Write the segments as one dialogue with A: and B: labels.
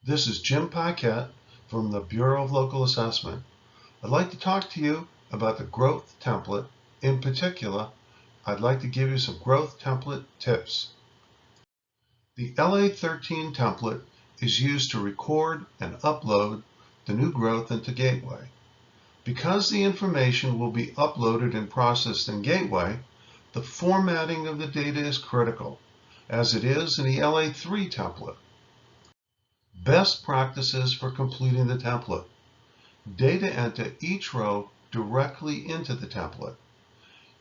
A: This is Jim Paquette from the Bureau of Local Assessment. I'd like to talk to you about the growth template. In particular, I'd like to give you some growth template tips. The LA13 template is used to record and upload the new growth into Gateway. Because the information will be uploaded and processed in Gateway, the formatting of the data is critical, as it is in the LA3 template. Best practices for completing the template. Data enter each row directly into the template.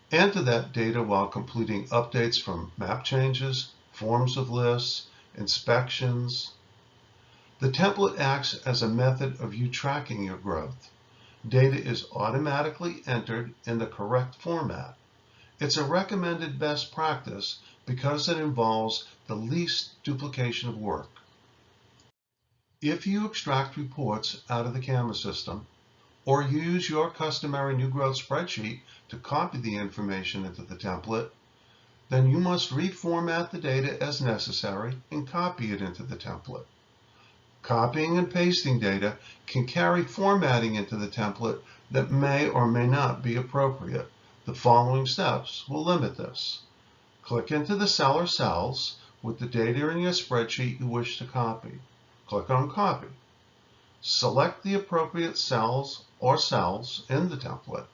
A: Enter that data while completing updates from map changes, forms of lists, inspections. The template acts as a method of you tracking your growth. Data is automatically entered in the correct format. It's a recommended best practice because it involves the least duplication of work. If you extract reports out of the Canvas system, or use your customary new growth spreadsheet to copy the information into the template, then you must reformat the data as necessary and copy it into the template. Copying and pasting data can carry formatting into the template that may or may not be appropriate. The following steps will limit this. Click into the cell or cells with the data in your spreadsheet you wish to copy. Click on Copy. Select the appropriate cells or cells in the template.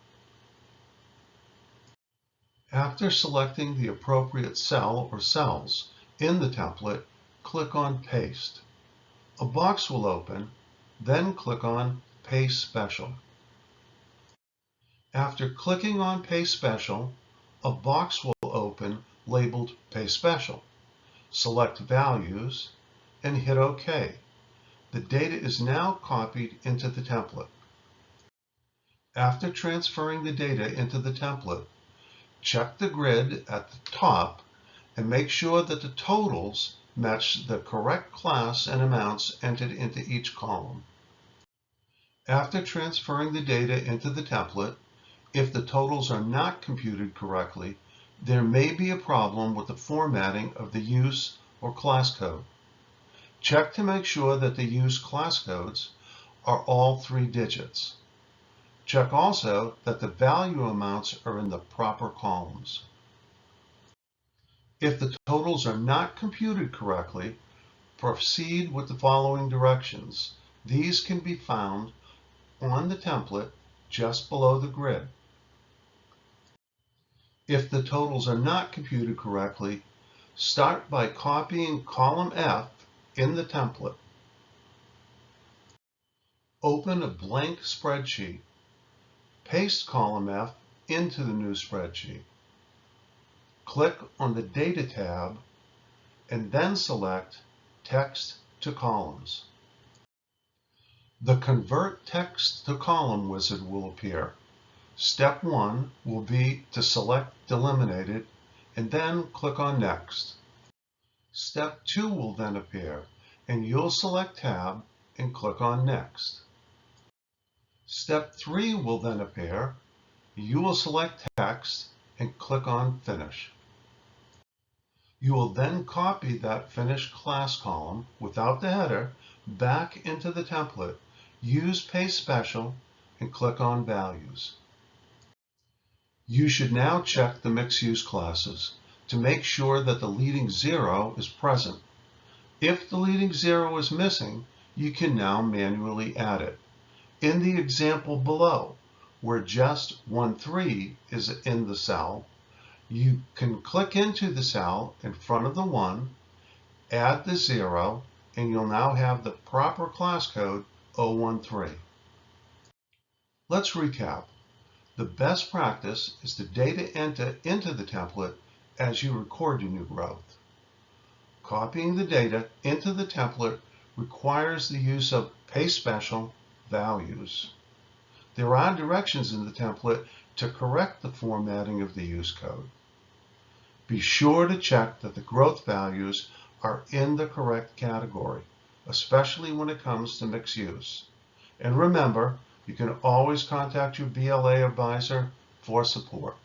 A: After selecting the appropriate cell or cells in the template, click on Paste. A box will open, then click on Paste Special. After clicking on Paste Special, a box will open labeled Paste Special. Select Values and hit OK. The data is now copied into the template. After transferring the data into the template, check the grid at the top and make sure that the totals match the correct class and amounts entered into each column. After transferring the data into the template, if the totals are not computed correctly, there may be a problem with the formatting of the use or class code. Check to make sure that the use class codes are all 3 digits. Check also that the value amounts are in the proper columns. If the totals are not computed correctly, proceed with the following directions. These can be found on the template just below the grid. If the totals are not computed correctly, start by copying column F in the template. Open a blank spreadsheet. Paste column F into the new spreadsheet. Click on the Data tab and then select Text to Columns. The Convert Text to Column wizard will appear. Step 1 will be to select Delimited and then click on Next. Step 2 will then appear and you'll select Tab and click on Next. Step 3 will then appear. You will select Text and click on Finish. You will then copy that finished class column without the header back into the template. Use Paste Special and click on Values. You should now check the mixed-use classes to make sure that the leading 0 is present. If the leading 0 is missing, you can now manually add it. In the example below, where just 1-3 is in the cell, you can click into the cell in front of the 1, add the 0, and you'll now have the proper class code 013. Let's recap. The best practice is to data enter into the template as you record your new growth. Copying the data into the template requires the use of Paste Special values. There are directions in the template to correct the formatting of the use code. Be sure to check that the growth values are in the correct category, especially when it comes to mixed use. And remember, you can always contact your BLA advisor for support.